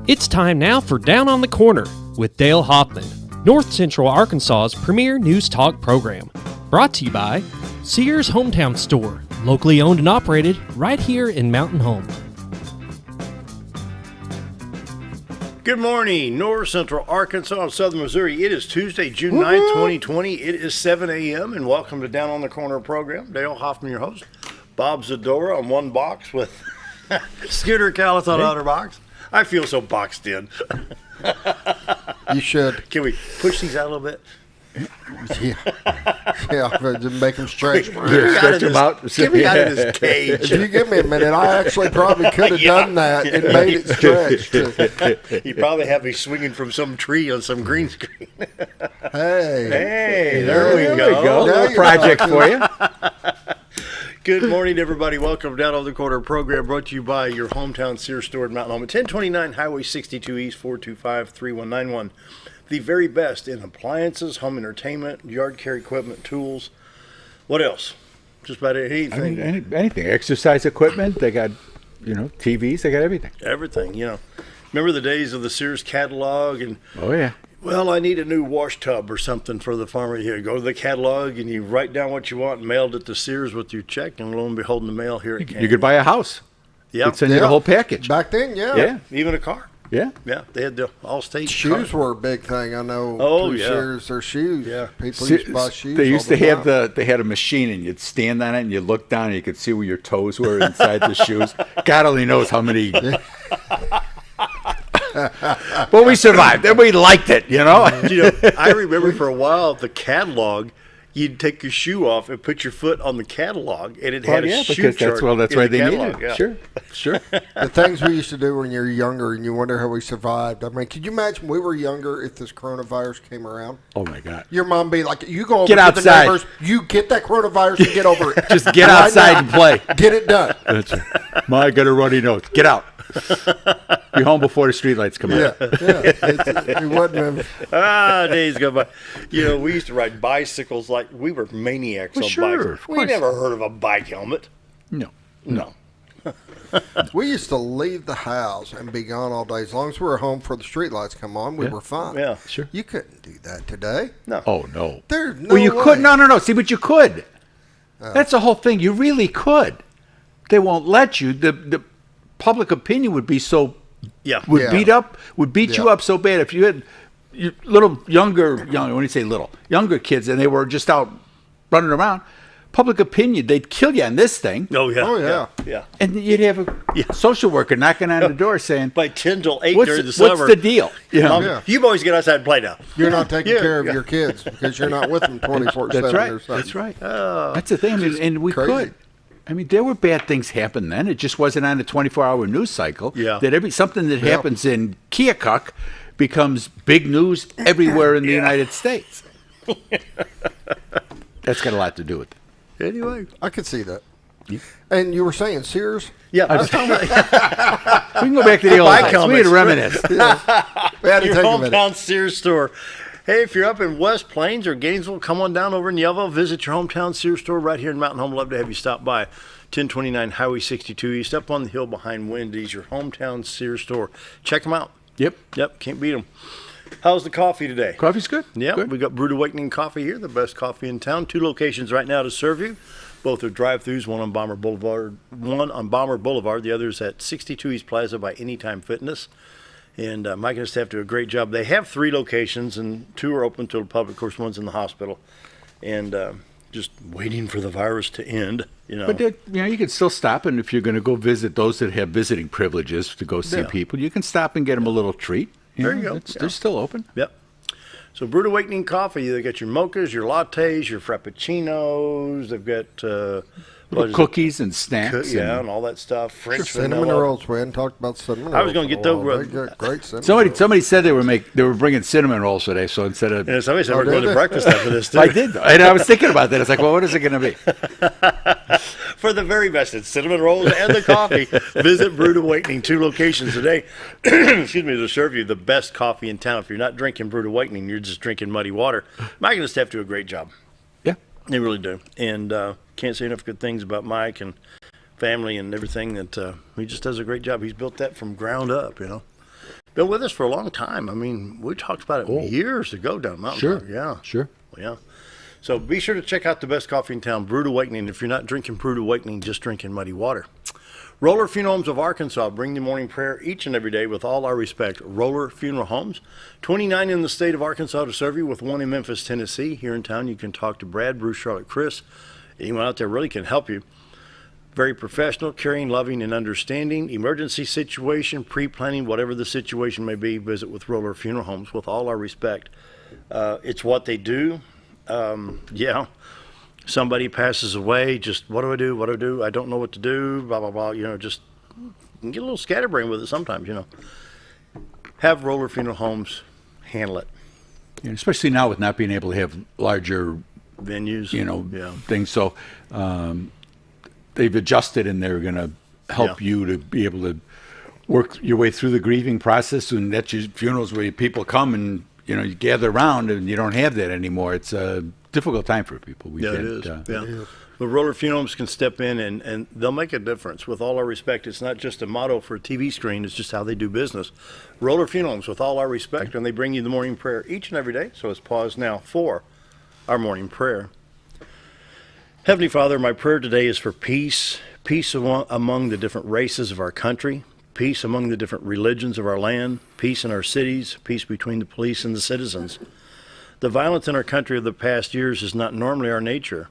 It's time now for Down on the Corner with Dale Hoffman, North Central Arkansas's premier news talk program. Brought to you by Sears Hometown Store, locally owned and operated right here in Mountain Home. Good morning, North Central Arkansas and Southern Missouri. It is Tuesday, June 9th, 2020. It is 7 a.m. and welcome to Down on the Corner program. Dale Hoffman, your host. Bob Zadora on one box with Scooter Callis on other box. I feel so boxed in. You should. Can we push these out a little bit? Yeah, make them stretch. Stretch them out. Get me out of this cage. If you give me a minute, I actually probably could have done that and made it stretch. You probably have me swinging from some tree on some green screen. Hey, there we go. Little project for you. Good morning, everybody. Welcome Down on the Corner program brought to you by your hometown Sears store in Mountain Home at 1029 Highway 62 East, 425-3191. The very best in appliances, home entertainment, yard care equipment, tools. What else? Just about anything. Anything. Exercise equipment. They got, TVs. They got everything. Everything, Remember the days of the Sears catalog and... Oh, yeah. Well, I need a new wash tub or something for the farmer. You go to the catalog and you write down what you want and mailed it to Sears with your check, and lo and behold, in the mail, here it came. You could buy a house. Yeah. They'd send you the whole package. Back then, yeah. Yeah. Even a car. Yeah. Yeah. They had the Allstate shoes car. were a big thing. I know. Oh, yeah. Sears, their shoes. Yeah. People used to buy shoes. They used to have time. they had a machine, and you'd stand on it, and you look down, and you could see where your toes were inside the shoes. God only knows how many. But we survived, and we liked it, I remember for a while the catalog, you'd take your shoe off and put your foot on the catalog, and it had a shoe chart. That's why they catalog. needed it. Yeah. Sure. The things we used to do when you're younger, and you wonder how we survived. I mean, could you imagine we were younger if this coronavirus came around? Oh my God! Your mom be like, "You go over get to outside. the neighbors, you get that coronavirus and get over it. Just get outside and play. Get it done." That's right. Ma, I got a runny nose. Get out. Be home before the streetlights come Yeah, out. yeah. It wasn't. Days go by. We used to ride bicycles like we were maniacs on sure, bikes. We never heard of a bike helmet. No. We used to leave the house and be gone all day. As long as we were home before the streetlights come on, we were fine. Yeah, sure. You couldn't do that today. No. Oh, no. There's no you way. could. No. See, but you could. That's the whole thing. You really could. They won't let you. The public opinion would be so... Yeah. Would beat you up so bad if you had younger, when you say little, younger kids, and they were just out running around. Public opinion, they'd kill you on this thing. Oh, yeah. Oh, yeah. Yeah. And you'd have a social worker knocking on the door saying, by 10 till 8 what's, during the summer. what's the deal? Mom, Yeah. you boys get outside and play now. You're not taking care of your kids because you're not with them 24/7 That's right. or something. That's right. That's the thing. And we crazy. could. There were bad things happen then. It just wasn't on a 24-hour news cycle. Yeah. That something that happens in Keokuk becomes big news everywhere in the United States. That's got a lot to do with it. Anyway. I could see that. And you were saying Sears? Yeah, I was talking about We can go back to the old bike days. We had to helmets. reminisce. We had to your take a minute. hometown Sears store. Hey, if you're up in West Plains or Gainesville, come on down over in Yellville. Visit your hometown Sears store right here in Mountain Home. Love to have you stop by. 1029 Highway 62 East, up on the hill behind Wendy's, your hometown Sears store. Check them out. Yep. Can't beat them. How's the coffee today? Coffee's good. Yeah, Good. we got Brewed Awakening Coffee here, the best coffee in town. 2 locations right now to serve you. Both are drive-throughs, one on Bomber Boulevard, the other is at 62 East Plaza by Anytime Fitness. And Mike and his staff do a great job. They have 3 locations, and 2 are open to the public. Of course, one's in the hospital. And just waiting for the virus to end, But you can still stop, and if you're going to go visit those that have visiting privileges to go see people, you can stop and get them a little treat. There you go. They're still open. Yep. So Brewed Awakening Coffee, they got your mochas, your lattes, your frappuccinos. They've got Cookies and snacks. and all that stuff. French Cinnamon vanilla. rolls. We hadn't talked about cinnamon rolls. I was going to get those. They got great cinnamon rolls. Somebody said they were bringing cinnamon rolls today, so instead of... And somebody said we're did going to they? breakfast after this, too. I did, and I was thinking about that. It's like, well, what is it going to be? For the very best in cinnamon rolls and the coffee, visit Brewed Awakening, 2 locations today. Excuse me, to serve you the best coffee in town. If you're not drinking Brewed Awakening, you're just drinking muddy water. Mike and his staff do a great job. Yeah. They really do. And can't say enough good things about Mike and family and everything. That he just does a great job. He's built that from ground up. Been with us for a long time. I mean, we talked about it years ago down Mountain Sure. Park. Yeah. Sure. Yeah. So be sure to check out the best coffee in town, Brewed Awakening. If you're not drinking Brewed Awakening, just drinking muddy water. Roller Funeral Homes of Arkansas bring the morning prayer each and every day with all our respect. Roller Funeral Homes, 29 in the state of Arkansas to serve you, with one in Memphis, Tennessee. Here in town, you can talk to Brad, Bruce, Charlotte, Chris. Anyone out there really can help you. Very professional, caring, loving, and understanding. Emergency situation, pre-planning, whatever the situation may be, visit with Roller Funeral Homes with all our respect. It's what they do. Somebody passes away, just what do I do? What do I do? I don't know what to do, blah, blah, blah. Just you can get a little scatterbrained with it sometimes, Have Roller Funeral Homes handle it. And especially now with not being able to have larger Venues. things. So they've adjusted, and they're going to help you to be able to work your way through the grieving process. And that's your funerals where people come and, you gather around, and you don't have that anymore. It's a difficult time for people. It is. But Roller Funeral Homes can step in, and they'll make a difference. With all our respect, it's not just a motto for a TV screen. It's just how they do business. Roller Funeral Homes, with all our respect, and they bring you the morning prayer each and every day. So let's pause now for our morning prayer. Heavenly Father, my prayer today is for peace among the different races of our country, peace among the different religions of our land, peace in our cities, peace between the police and the citizens. The violence in our country of the past years is not normally our nature.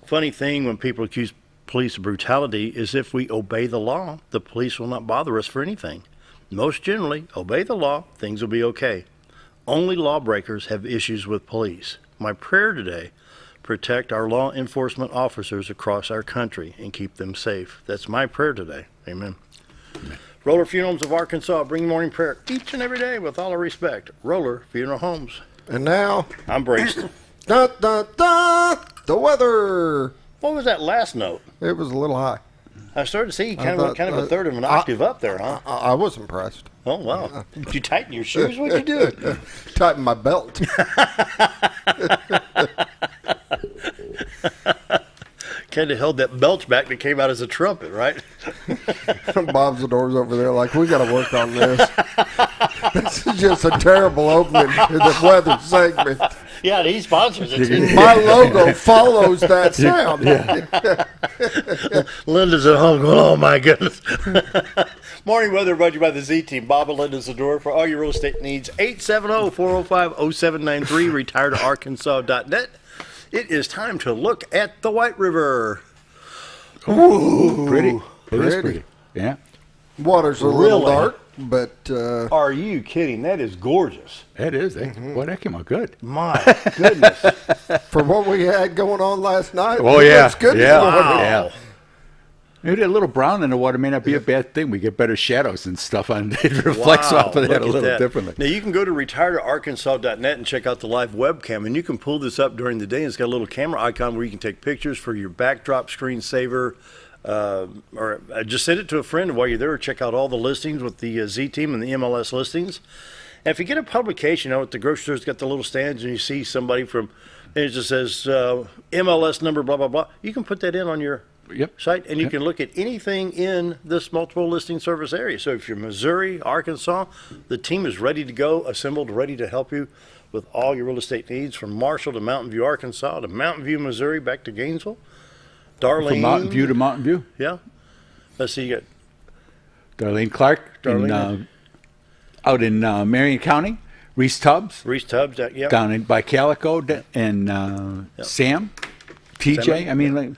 Funny thing, when people accuse police of brutality, is if we obey the law, the police will not bother us for anything. Most generally, obey the law, things will be okay. Only lawbreakers have issues with police. My prayer today, protect our law enforcement officers across our country and keep them safe. That's my prayer today. Amen. Roller Funeral Homes of Arkansas, bring morning prayer each and every day with all our respect. Roller Funeral Homes. And now, I'm braced. da, da, da, the weather. What was that last note? It was a little high. I started to see you kind of a third of an octave up there, huh? I was impressed. Oh, wow. Did you tighten your shoes? What'd you do? Tighten my belt. Kind of held that belch back that came out as a trumpet, right? Bob's the doors over there like, we got to work on this. This is just a terrible opening to the weather segment. Yeah, he sponsors it too. My logo follows that sound. Linda's at home going, oh my goodness. Morning weather brought to you by the Z Team. Bob and Linda's the door for all your real estate needs. 870-405-0793, retiredarkansas.net. It is time to look at the White River. Ooh, pretty. It is pretty. Yeah. Water's a little dark, but... Are you kidding? That is gorgeous. It is. Boy, that came out good. My goodness. For what we had going on last night, oh, it yeah. looks good. Yeah. Wow. Yeah. Maybe a little brown in the water may not be a bad thing. We get better shadows and stuff on it. It reflects off of that a little differently. Now, you can go to retiredarkansas.net and check out the live webcam, and you can pull this up during the day. It's got a little camera icon where you can take pictures for your backdrop screensaver, or just send it to a friend while you're there. Check out all the listings with the Z Team and the MLS listings. And if you get a publication out at the grocery store's got the little stands, and you see somebody from, and it just says MLS number, blah, blah, blah, you can put that in on your site, and you can look at anything in this multiple listing service area. So if you're Missouri, Arkansas, the team is ready to go, assembled, ready to help you with all your real estate needs, from Marshall to Mountain View, Arkansas, to Mountain View, Missouri, back to Gainesville. Darlene. From Mountain View to Mountain View. Yeah. Let's see, you got Darlene Clark out in Marion County. Reese Tubbs. yeah. Down in by Calico, and Sam, TJ. I mean, like,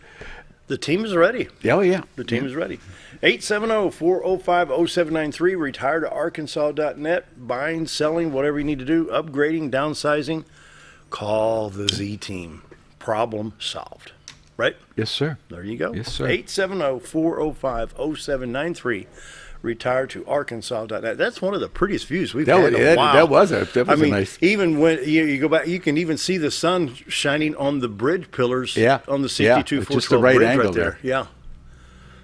the team is ready. Oh, yeah. The team is ready. 870-405-0793, retiredarkansas.net. Buying, selling, whatever you need to do, upgrading, downsizing. Call the Z Team. Problem solved. Right? Yes, sir. There you go. Yes, sir. 870-405-0793, retiredarkansas.net. That's one of the prettiest views we've had in a while. That was a nice. Even when you go back, you can even see the sun shining on the bridge pillars on the 62 just the right bridge angle right there. Yeah.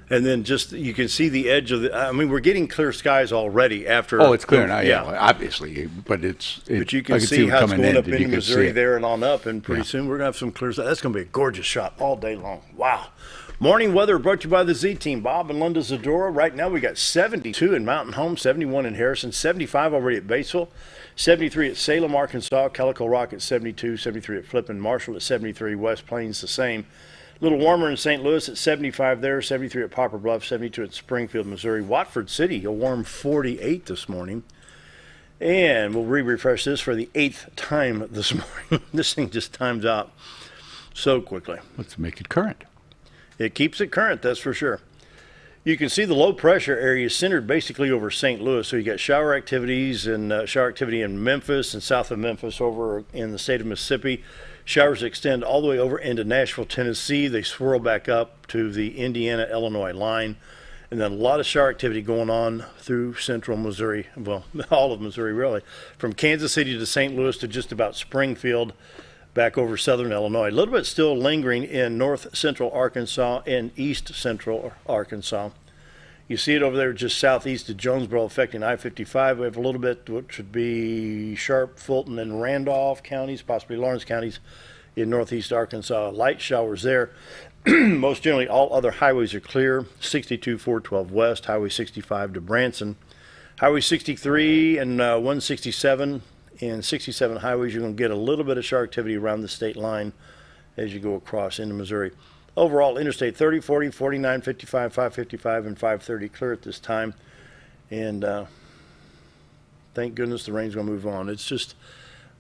And then just you can see the edge of the. I mean, we're getting clear skies already after. Oh, it's clear now. Yeah, obviously, but But you can see how it's going up into Missouri there and on up, and pretty soon we're gonna have some clear skies. That's gonna be a gorgeous shot all day long. Wow. Morning weather brought to you by the Z Team. Bob and Linda Zadora. Right now we got 72 in Mountain Home, 71 in Harrison, 75 already at Batesville, 73 at Salem, Arkansas, Calico Rock at 72, 73 at Flippin, Marshall at 73, West Plains the same. A little warmer in St. Louis at 75 there, 73 at Poplar Bluff, 72 at Springfield, Missouri. Watford City, a warm 48 this morning. And we'll refresh this for the 8th time this morning. This thing just times out so quickly. Let's make it current. It keeps it current, that's for sure. You can see the low pressure area is centered basically over St. Louis. So you got shower activities and shower activity in Memphis and south of Memphis over in the state of Mississippi. Showers extend all the way over into Nashville, Tennessee. They swirl back up to the Indiana-Illinois line. And then a lot of shower activity going on through central Missouri. Well, all of Missouri, really. From Kansas City to St. Louis to just about Springfield, back over southern Illinois. A little bit still lingering in north central Arkansas and east central Arkansas. You see it over there just southeast of Jonesboro affecting I-55. We have a little bit, what should be Sharp, Fulton, and Randolph counties, possibly Lawrence counties in northeast Arkansas. Light showers there. Most generally, all other highways are clear. 62, 412 west, Highway 65 to Branson. Highway 63 and 167 and 67 highways, you're going to get a little bit of shower activity around the state line as you go across into Missouri. Overall, Interstate 30, 40, 49, 55, 555, and 530 clear at this time. And thank goodness the rain's going to move on. It's just,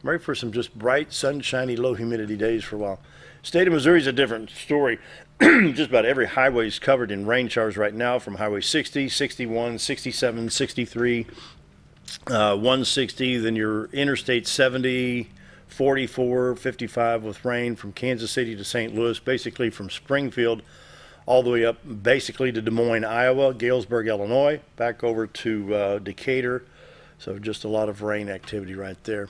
I'm ready for some just bright, sunshiny, low humidity days for a while. State of Missouri is a different story. Just about every highway is covered in rain showers right now, from Highway 60, 61, 67, 63, 160, then your Interstate 70, 44, 55 with rain from Kansas City to St. Louis, basically from Springfield all the way up basically to Des Moines, Iowa, Galesburg, Illinois, back over to Decatur. So just a lot of rain activity right there.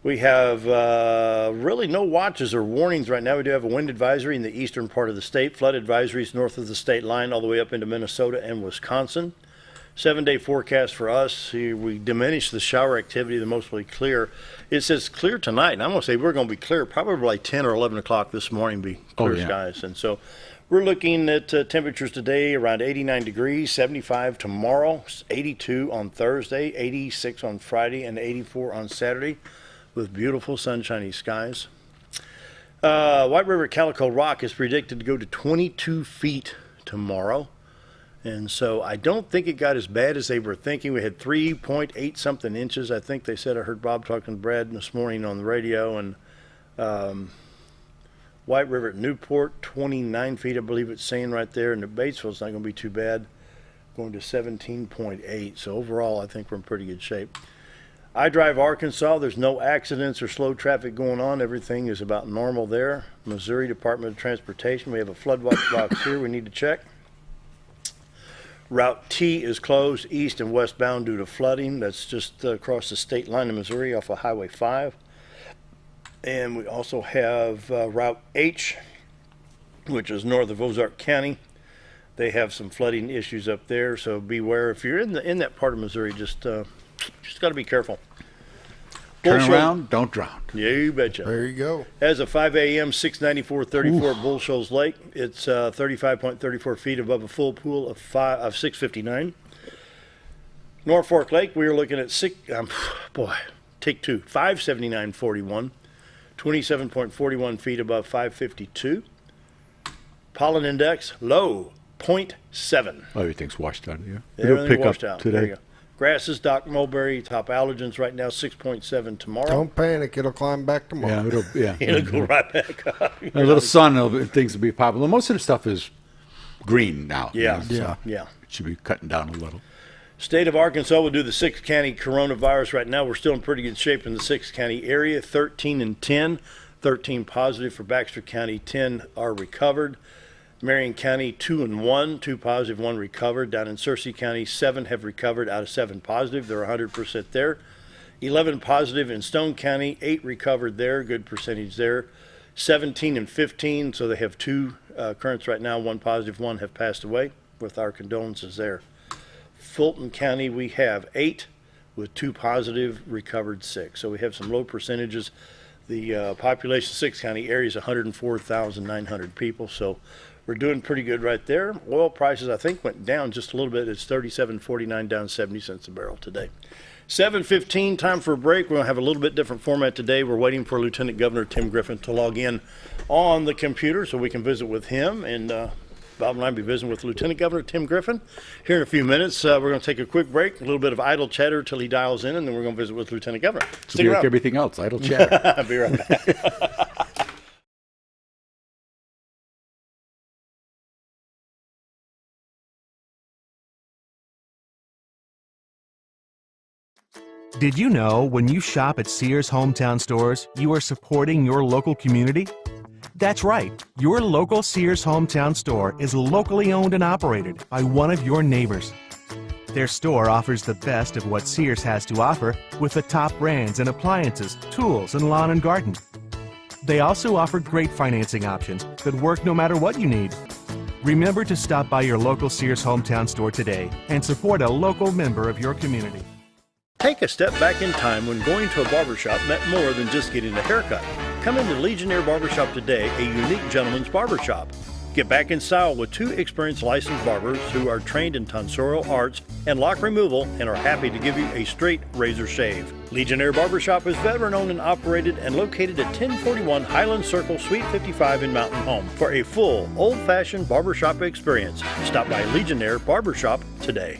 We have really no watches or warnings right now. We do have a wind advisory in the eastern part of the state, flood advisories north of the state line all the way up into Minnesota and Wisconsin. 7-day forecast for us. We diminish the shower activity, the mostly clear. It says clear tonight, and I'm going to say we're going to be clear probably like 10 or 11 o'clock this morning, be clear skies. And so we're looking at temperatures today around 89 degrees, 75 tomorrow, 82 on Thursday, 86 on Friday, and 84 on Saturday with beautiful sunshiny skies. White River Calico Rock is predicted to go to 22 feet tomorrow. And so I don't think it got as bad as they were thinking. We had 3.8 something inches. I think they said, I heard Bob talking to Brad this morning on the radio. And White River at Newport, 29 feet, I believe it's saying right there. And the Batesville's not going to be too bad, going to 17.8. So overall, I think we're in pretty good shape. I drive Arkansas. There's no accidents or slow traffic going on. Everything is about normal there. Missouri Department of Transportation, we have a flood watch box here we need to check. Route T is closed east and westbound due to flooding. That's just across the state line of Missouri off of Highway 5. And we also have Route H, which is north of Ozark County. They have some flooding issues up there, so beware. If you're in that part of Missouri, just got to be careful. Turn around, don't drown. Yeah, you betcha. There you go. As of 5 a.m., 694.34 at Bull Shoals Lake. It's 35.34 feet above a full pool of 659. Norfolk Lake, we are looking at 579.41, 27.41 feet above 552. Pollen index, low, 0.7. Oh, everything's washed out of here. Everything washed out. Today. There you go. Grasses, Doc Mulberry, top allergens right now, 6.7 tomorrow. Don't panic. It'll climb back tomorrow. It'll go right back up. A little sun, things will be popular. Most of the stuff is green now. Yeah. So it should be cutting down a little. State of Arkansas will do the 6-county coronavirus right now. We're still in pretty good shape in the 6-county area, 13 and 10. 13 positive for Baxter County, 10 are recovered. Marion County, 2 and 1, 2 positive, 1 recovered. Down in Searcy County, 7 have recovered out of 7 positive. They're 100% there. 11 positive in Stone County, 8 recovered there, good percentage there. 17 and 15, so they have 2 currents right now, 1 positive, 1 have passed away. with our condolences there. Fulton County, we have 8 with 2 positive, recovered 6. So we have some low percentages. The population of 6 county area is 104,900 people. So we're doing pretty good right there. Oil prices, I think, went down just a little bit. It's $37.49, down 70 cents a barrel today. 7:15, time for a break. We're going to have a little bit different format today. We're waiting for Lieutenant Governor Tim Griffin to log in on the computer so we can visit with him. And Bob and I will be visiting with Lieutenant Governor Tim Griffin here in a few minutes. We're going to take a quick break, a little bit of idle chatter till he dials in, and then we're going to visit with Lieutenant Governor. Stick around. Like everything else, idle chatter. I'll be right back. Did you know when you shop at Sears Hometown Stores, you are supporting your local community? That's right. Your local Sears Hometown Store is locally owned and operated by one of your neighbors. Their store offers the best of what Sears has to offer with the top brands and appliances, tools, and lawn and garden. They also offer great financing options that work no matter what you need. Remember to stop by your local Sears Hometown Store today and support a local member of your community. Take a step back in time when going to a barbershop meant more than just getting a haircut. Come into Legionnaire Barbershop today, a unique gentleman's barbershop. Get back in style with 2 experienced licensed barbers who are trained in tonsorial arts and lock removal and are happy to give you a straight razor shave. Legionnaire Barbershop is veteran-owned and operated and located at 1041 Highland Circle, Suite 55 in Mountain Home. For a full, old-fashioned barbershop experience, stop by Legionnaire Barbershop today.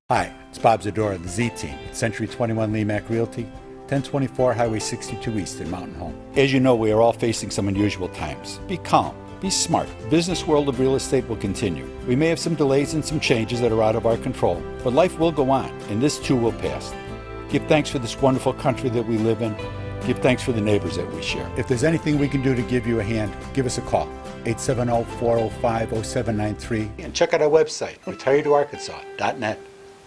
Hi, it's Bob Zadora, the Z-Team at Century 21 Lemac Realty, 1024 Highway 62 East in Mountain Home. As you know, we are all facing some unusual times. Be calm, be smart. The business world of real estate will continue. We may have some delays and some changes that are out of our control, but life will go on, and this too will pass. Give thanks for this wonderful country that we live in. Give thanks for the neighbors that we share. If there's anything we can do to give you a hand, give us a call, 870-405-0793, and check out our website, retiredtoarkansas.net.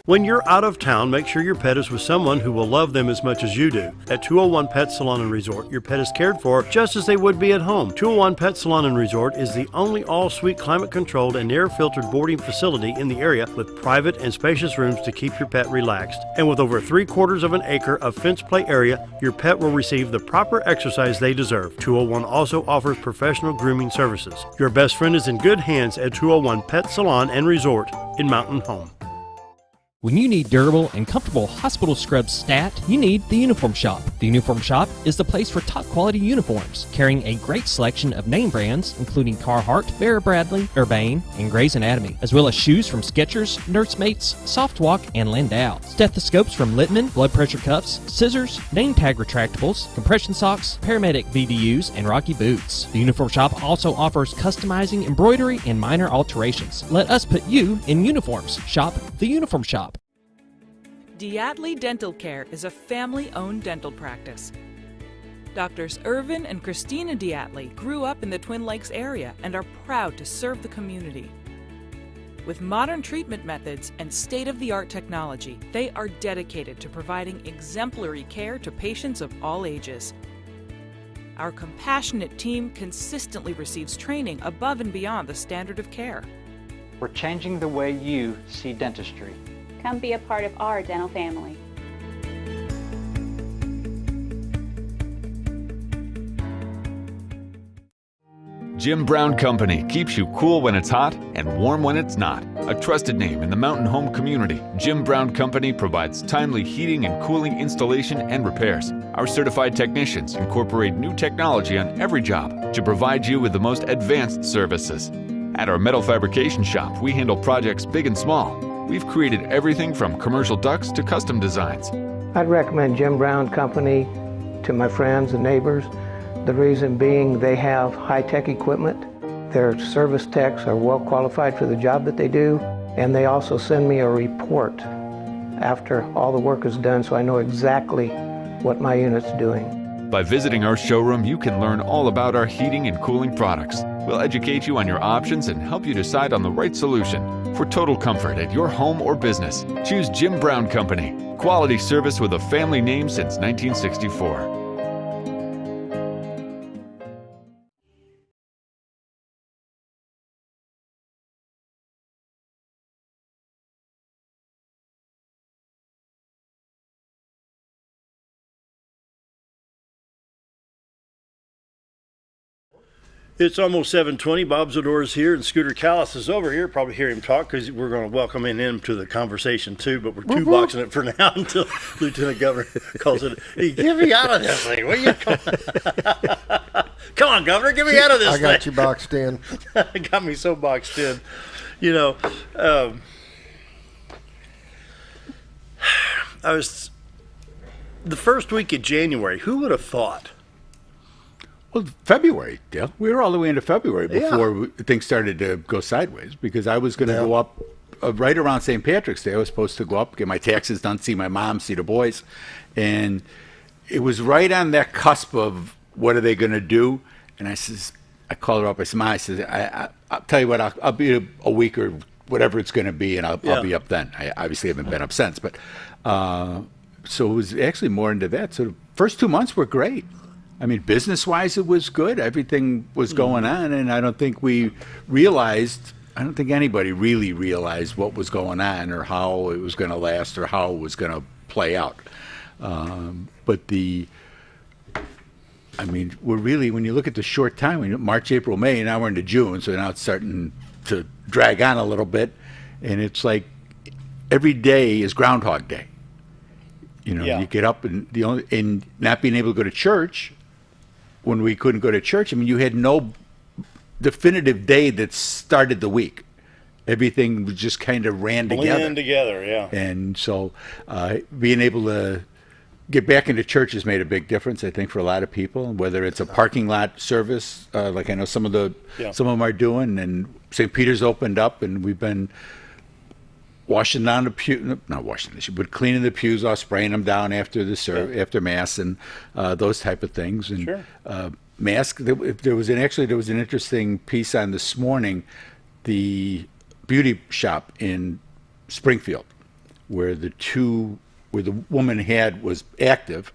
When you're out of town, make sure your pet is with someone who will love them as much as you do. At 201 Pet Salon and Resort, your pet is cared for just as they would be at home. 201 Pet Salon and Resort is the only all-suite climate-controlled and air-filtered boarding facility in the area with private and spacious rooms to keep your pet relaxed. And with over 3/4 of an acre of fenced play area, your pet will receive the proper exercise they deserve. 201 also offers professional grooming services. Your best friend is in good hands at 201 Pet Salon and Resort in Mountain Home. When you need durable and comfortable hospital scrubs stat, you need the Uniform Shop. The Uniform Shop is the place for top quality uniforms, carrying a great selection of name brands, including Carhartt, Vera Bradley, Urbane, and Grey's Anatomy, as well as shoes from Skechers, Nursemates, Softwalk, and Landau, stethoscopes from Littman, blood pressure cuffs, scissors, name tag retractables, compression socks, paramedic VDUs, and Rocky boots. The Uniform Shop also offers customizing, embroidery, and minor alterations. Let us put you in uniforms. Shop the Uniform Shop. Diatley Dental Care is a family-owned dental practice. Doctors Irvin and Christina Diatley grew up in the Twin Lakes area and are proud to serve the community. With modern treatment methods and state-of-the-art technology, they are dedicated to providing exemplary care to patients of all ages. Our compassionate team consistently receives training above and beyond the standard of care. We're changing the way you see dentistry. Come be a part of our dental family. Jim Brown Company keeps you cool when it's hot and warm when it's not. A trusted name in the mountain home community, Jim Brown Company provides timely heating and cooling installation and repairs. Our certified technicians incorporate new technology on every job to provide you with the most advanced services. At our metal fabrication shop, we handle projects big and small. We've created everything from commercial ducts to custom designs. I'd recommend Jim Brown Company to my friends and neighbors. The reason being they have high-tech equipment. Their service techs are well qualified for the job that they do, and they also send me a report after all the work is done so I know exactly what my unit's doing. By visiting our showroom, you can learn all about our heating and cooling products. We'll educate you on your options and help you decide on the right solution. For total comfort at your home or business, choose Jim Brown Company. Quality service with a family name since 1964. It's almost 7:20. Bob Zador is here, and Scooter Callis is over here. Probably hear him talk because we're going to welcome him to the conversation too. But we're two-boxing it for now until Lieutenant Governor calls it. Hey, get me out of this thing. Will you come on, Governor, get me out of this thing. I got you boxed in. Got me so boxed in. I was the first week of January. Who would have thought? Well, February, Dale. We were all the way into February before things started to go sideways because I was going to go up right around St. Patrick's Day. I was supposed to go up, get my taxes done, see my mom, see the boys. And it was right on that cusp of what are they going to do. And I called her up. I said, Ma, I'll tell you what, I'll be a week or whatever it's going to be, and I'll be up then. I obviously haven't been up since. But so it was actually more into that. So the first 2 months were great. I mean, business-wise, it was good. Everything was going on, and I don't think anybody really realized what was going on or how it was going to last or how it was going to play out. But we're really, when you look at the short time, March, April, May, and now we're into June, so now it's starting to drag on a little bit, and it's like every day is Groundhog Day. You get up and not being able to go to church. When we couldn't go to church, you had no definitive day that started the week. Everything was just kind of ran together. And so being able to get back into church has made a big difference, I think, for a lot of people, whether it's a parking lot service, like I know some of them are doing, and St. Peter's opened up, and we've been washing down the pew, not washing the pew, but cleaning the pews off, spraying them down after after Mass, and those type of things. And mask. There was an interesting piece on this morning, the beauty shop in Springfield, where the woman was active,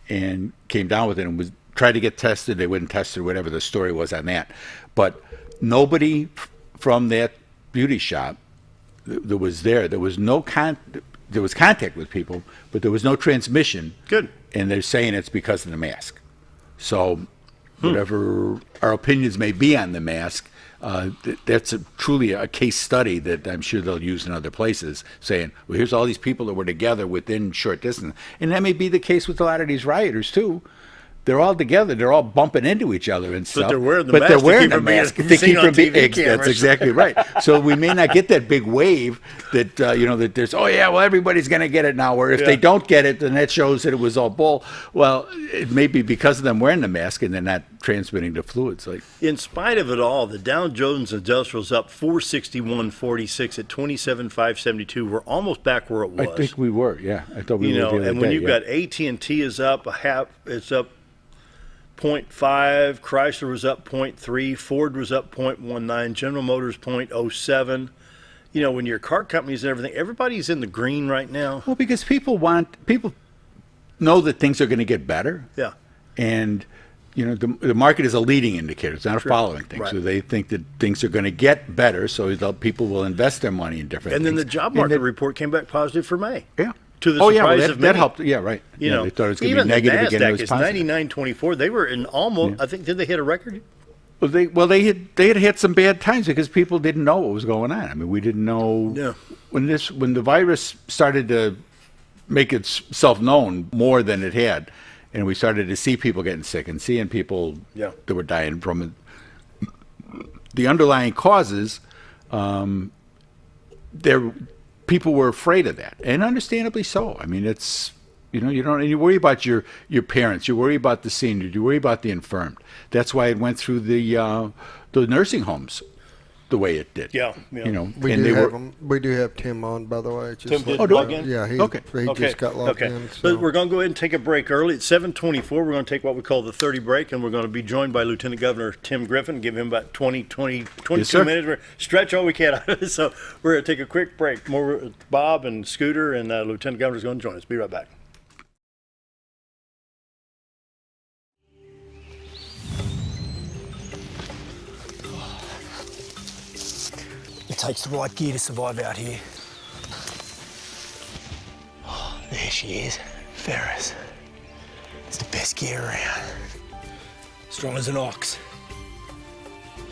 and came down with it and was tried to get tested. They wouldn't test her, whatever the story was on that. But nobody from that beauty shop that was there. There was there was contact with people, but there was no transmission. Good. And they're saying it's because of the mask. So whatever our opinions may be on the mask, that's truly a case study that I'm sure they'll use in other places, saying, well, here's all these people that were together within short distance. And that may be the case with a lot of these rioters, too. They're all together. They're all bumping into each other and stuff. But they're wearing the mask. They keep from being That's exactly right. So we may not get that big wave that that there's everybody's going to get it now. Or if they don't get it, then that shows that it was all bull. Well, it may be because of them wearing the mask and they're not transmitting the fluids. In spite of it all, the Dow Jones Industrial's up 461.46 at 27,572. We're almost back where it was. I think we were. Yeah, I thought we were. And when you've got AT&T is up a half, it's up 0.5, Chrysler was up 0.3, Ford was up 0.19, General Motors 0.07. When your car companies and everything, everybody's in the green right now. Well, because people know that things are going to get better. Yeah. And the market is a leading indicator. It's not a following thing. Right. So they think that things are going to get better, so people will invest their money in different things. And then the job market report came back positive for May. Yeah. To the surprise of many. That helped. Yeah, right. They thought it was going to be negative again. Even the NASDAQ is 99.24. They were in almost. I think did they hit a record? Well, they had hit some bad times because people didn't know what was going on. I mean, we didn't know when the virus started to make itself known more than it had, and we started to see people getting sick and seeing people that were dying from it. The underlying causes, people were afraid of that, and understandably so. I mean, it's you worry about your parents, you worry about the seniors, you worry about the infirmed. That's why it went through the nursing homes the way it did. Yeah. We do have Tim on, by the way. Tim did log in? Yeah, he just got logged in. So. We're going to go ahead and take a break early. It's 7:24. We're going to take what we call the 30 break, and we're going to be joined by Lieutenant Governor Tim Griffin. Give him about 22 minutes. We're stretch all we can out of it. So we're going to take a quick break. More with Bob and Scooter, and Lieutenant Governor's going to join us. Be right back. It takes the right gear to survive out here. Oh, there she is, Ferris. It's the best gear around. Strong as an ox.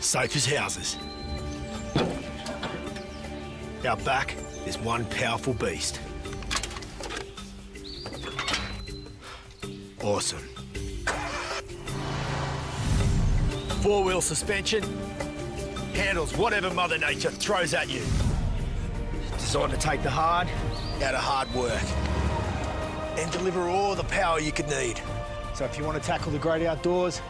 safe as houses. Out back, there's one powerful beast. Awesome. Four-wheel suspension, handles whatever Mother Nature throws at you. Designed to take the hard out of hard work and deliver all the power you could need. So if you want to tackle the great outdoors,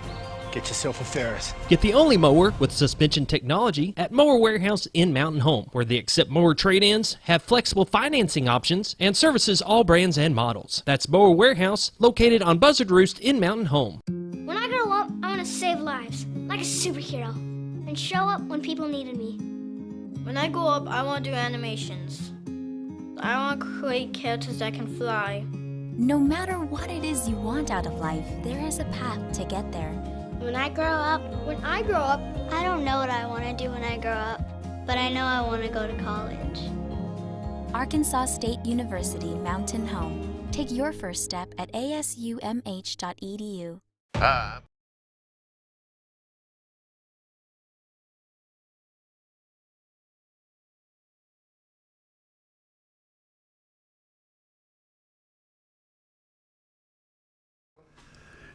get yourself a Ferris. Get the only mower with suspension technology at Mower Warehouse in Mountain Home, where they accept mower trade-ins, have flexible financing options, and services all brands and models. That's Mower Warehouse, located on Buzzard Roost in Mountain Home. When I grow up, I want to save lives, like a superhero, and show up when people needed me. When I grow up, I want to do animations. I want to create characters that can fly. No matter what it is you want out of life, there is a path to get there. When I grow up, I don't know what I want to do when I grow up, but I know I want to go to college. Arkansas State University Mountain Home. Take your first step at asumh.edu.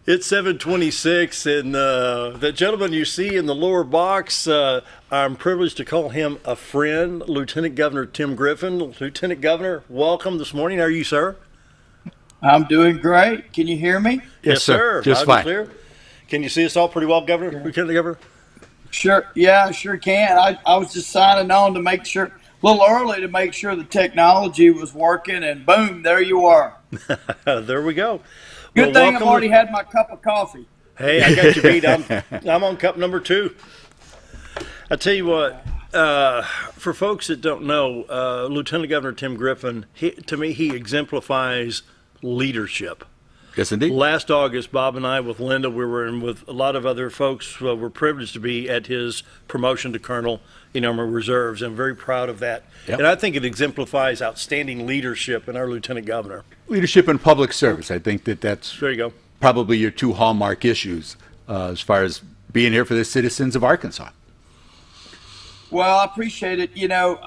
It's 7:26, and the gentleman you see in the lower box, I'm privileged to call him a friend, Lieutenant Governor Tim Griffin. Lieutenant Governor, welcome this morning. How are you, sir? I'm doing great. Can you hear me? Yes, sir. Just Loud and fine. clear. Can you see us all pretty well, Governor? Lieutenant Governor? Sure. Yeah, I sure can. I was just signing on to make sure, a little early to make sure the technology was working, and boom, there you are. There we go. Good Well, thing I've already had my cup of coffee. Hey, I got you beat. I'm on cup number 2. I tell you what, for folks that don't know, Lieutenant Governor Tim Griffin, to me, he exemplifies leadership. Yes, indeed. Last August, Bob and I, with Linda, we were in with a lot of other folks, were privileged to be at his promotion to Colonel in our reserves. I'm very proud of that. Yep. And I think it exemplifies outstanding leadership in our Lieutenant Governor. Leadership and public service. I think that's There you go. probably your 2 hallmark issues as far as being here for the citizens of Arkansas. Well, I appreciate it. You know,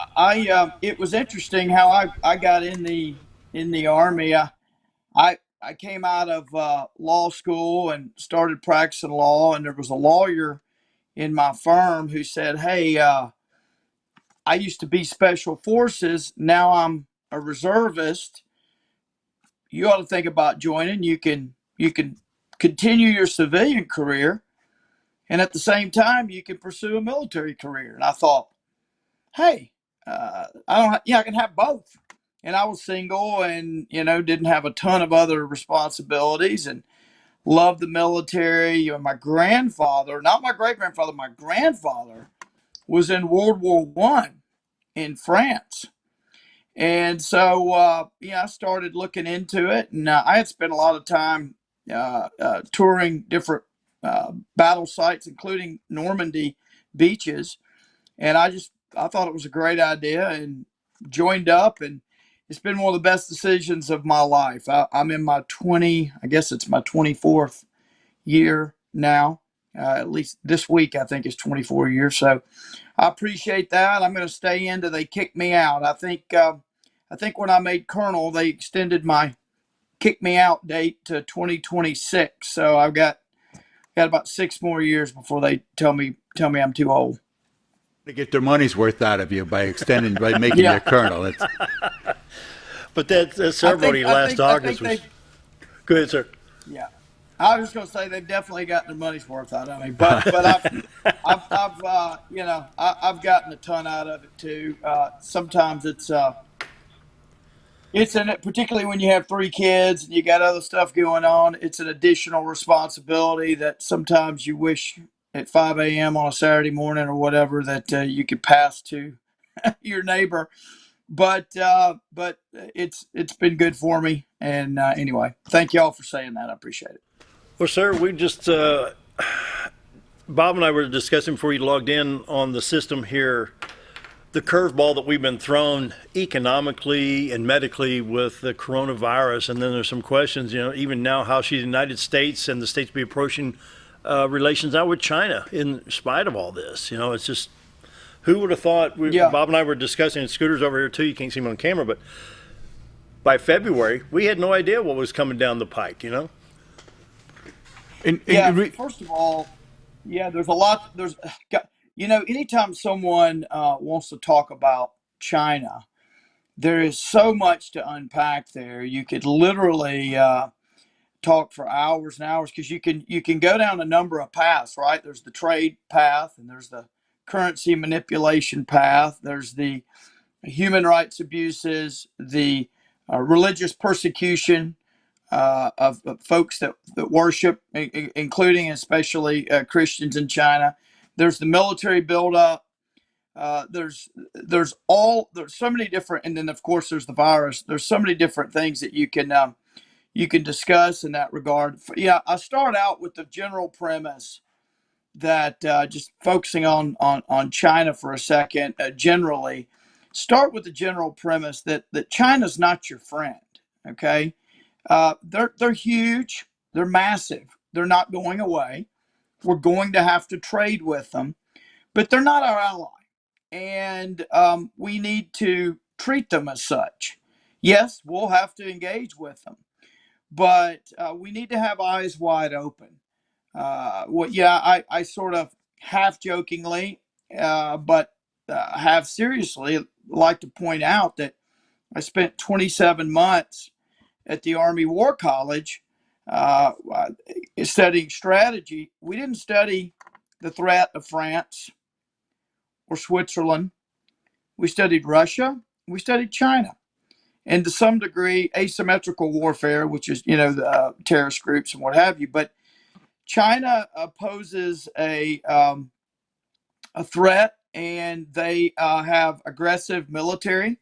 it was interesting how I got in the Army. I came out of law school and started practicing law, and there was a lawyer in my firm who said, hey, I used to be special forces. Now I'm a reservist. You ought to think about joining. You can continue your civilian career, and at the same time, you can pursue a military career. And I thought, hey, I can have both. And I was single and, didn't have a ton of other responsibilities and loved the military. My grandfather, not my great-grandfather, my grandfather was in World War I in France. And so, I started looking into it. And I had spent a lot of time touring different battle sites, including Normandy beaches. And I thought it was a great idea and joined up, and it's been one of the best decisions of my life. I'm in my 24th year now. At least this week, I think, is 24 years. So I appreciate that. I'm going to stay in till they kick me out. I think when I made colonel, they extended my kick me out date to 2026. So I've got about 6 more years before they tell me I'm too old. To get their money's worth out of you by making you colonel. But that ceremony last August was. Go ahead, sir. Yeah, I was just going to say they've definitely gotten their money's worth out of me, but I've gotten a ton out of it too. Sometimes it's particularly when you have 3 kids and you got other stuff going on, it's an additional responsibility that sometimes you wish at 5 a.m. on a Saturday morning or whatever that you could pass to your neighbor. But it's been good for me. And anyway, thank you all for saying that. I appreciate it. Well, sir, we just Bob and I were discussing before you logged in on the system here, the curveball that we've been thrown economically and medically with the coronavirus. And then there's some questions, even now, how should the United States and the states be approaching relations now with China in spite of all this. You know, it's just, who would have thought? Bob and I were discussing, and Scooter's over here too, you can't see him on camera, but by February, we had no idea what was coming down the pike, you know? First of all, there's a lot. Anytime someone wants to talk about China, there is so much to unpack there. You could literally talk for hours and hours, because you can go down a number of paths, right? There's the trade path, and there's the currency manipulation path. There's the human rights abuses, the religious persecution of folks that worship, including especially Christians in China. There's the military buildup. There's so many different, and then of course there's the virus. There's so many different things that you can discuss in that regard. I start out with the general premise that just focusing on China for a second. Generally, start with the general premise that China's not your friend. Okay. They're huge. They're massive. They're not going away. We're going to have to trade with them, but they're not our ally. And we need to treat them as such. Yes, we'll have to engage with them, but we need to have eyes wide open. I sort of half jokingly, but have seriously like to point out that I spent 27 months at the Army War College studying strategy. We didn't study the threat of France or Switzerland. We studied Russia. We studied China. And to some degree, asymmetrical warfare, which is, the terrorist groups and what have you. But China poses a threat, and they have aggressive military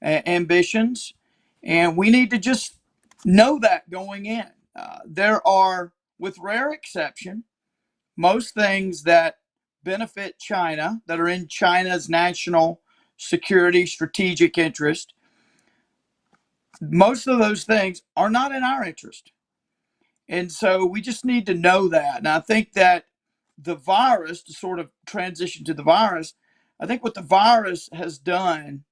ambitions. And we need to just know that going in. There are, with rare exception, most things that benefit China, that are in China's national security strategic interest. Most of those things are not in our interest. And so we just need to know that. And I think that the virus, to sort of transition to the virus, I think what the virus has done,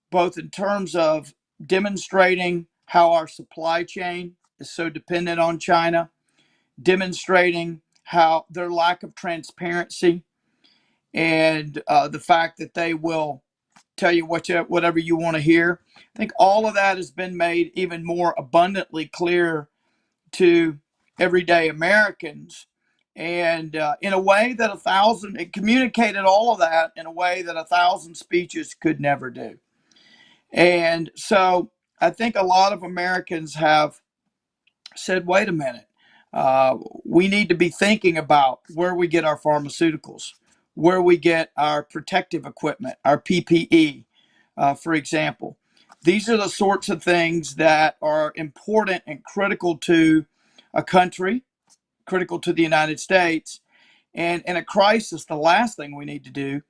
both in terms of demonstrating how our supply chain is so dependent on China, demonstrating how their lack of transparency, and the fact that they will tell you whatever you want to hear. I think all of that has been made even more abundantly clear to everyday Americans, and in a way that it communicated all of that in a way that 1,000 speeches could never do. And so I think a lot of Americans have said, wait a minute, we need to be thinking about where we get our pharmaceuticals, where we get our protective equipment, our PPE, for example. These are the sorts of things that are important and critical to a country, critical to the United States. And in a crisis, the last thing we need to do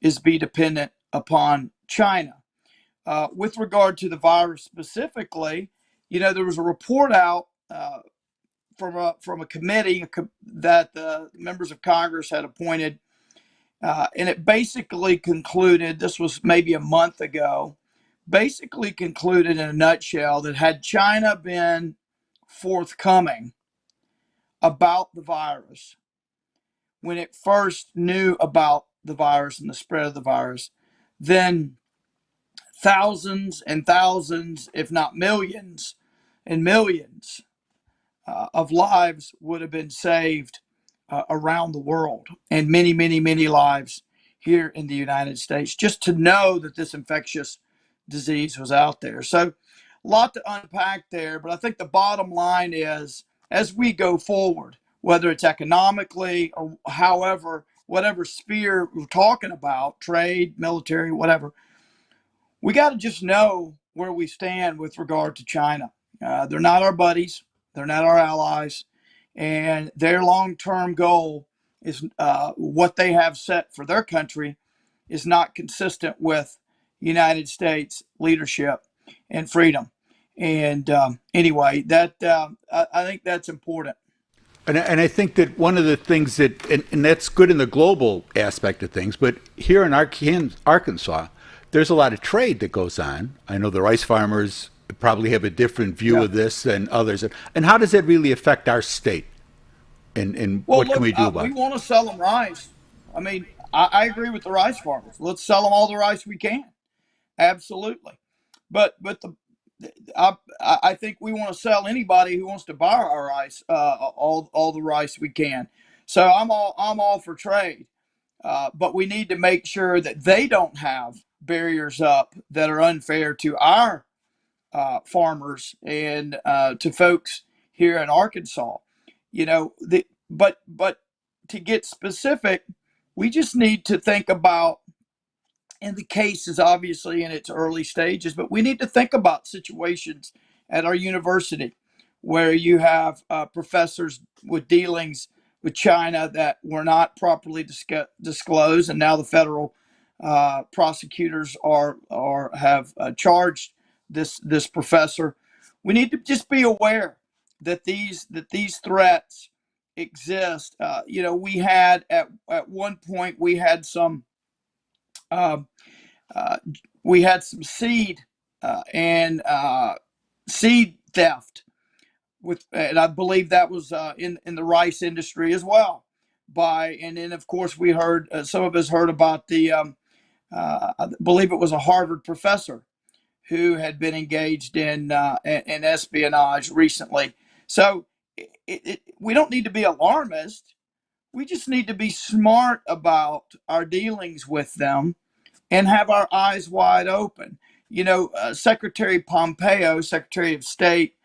is be dependent upon China. With regard to the virus specifically, there was a report out from a committee that the members of Congress had appointed, and it basically concluded, this was maybe a month ago, basically concluded in a nutshell that had China been forthcoming about the virus when it first knew about the virus and the spread of the virus, then thousands and thousands, if not millions and millions of lives would have been saved around the world, and many, many, many lives here in the United States, just to know that this infectious disease was out there. So a lot to unpack there, but I think the bottom line is, as we go forward, whether it's economically or however, whatever sphere we're talking about, trade, military, whatever, we got to just know where we stand with regard to China. They're not our buddies. They're not our allies. And their long-term goal is what they have set for their country is not consistent with United States leadership and freedom. And anyway, that I think that's important. And I think that one of the things that, and that's good in the global aspect of things, but here in Arkansas, there's a lot of trade that goes on. I know the rice farmers probably have a different view of this than others. And how does that really affect our state? And Well, what look, can we do about we it? want to sell them rice. I mean, I agree with the rice farmers. Let's sell them all the rice we can. Absolutely. But I think we want to sell anybody who wants to buy our rice, all the rice we can. So I'm all for trade, but we need to make sure that they don't have barriers up that are unfair to our farmers and to folks here in Arkansas. You know, but to get specific, we just need to think about, and the case is obviously in its early stages, but we need to think about situations at our university where you have professors with dealings with China that were not properly disclosed, and now the federal prosecutors have charged this professor. We need to just be aware that these threats exist. You know, we had at one point um, we had some seed and seed theft and I believe that was in the rice industry as well. And then of course we heard some of us heard about the I believe it was a Harvard professor who had been engaged in espionage recently. So we don't need to be alarmist. We just need to be smart about our dealings with them and have our eyes wide open. You know, Secretary Pompeo, Secretary of State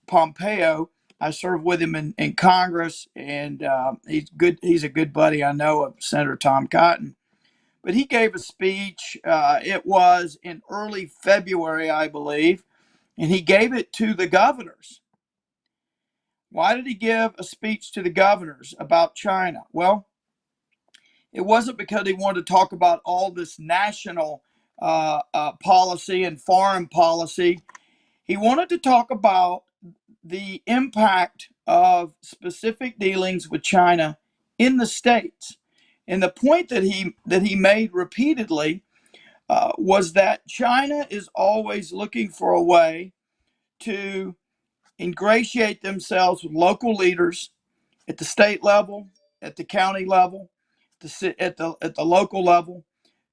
Pompeo, I served with him in Congress, and he's good. He's a good buddy, I know, of Senator Tom Cotton. But he gave a speech. It was in early February, I believe, and he gave it to the governors. Why did he give a speech to the governors about China? Well, it wasn't because he wanted to talk about all this national policy and foreign policy. He wanted to talk about the impact of specific dealings with China in the states. And the point that he made repeatedly was that China is always looking for a way to ingratiate themselves with local leaders at the state level, at the county level, at the local level,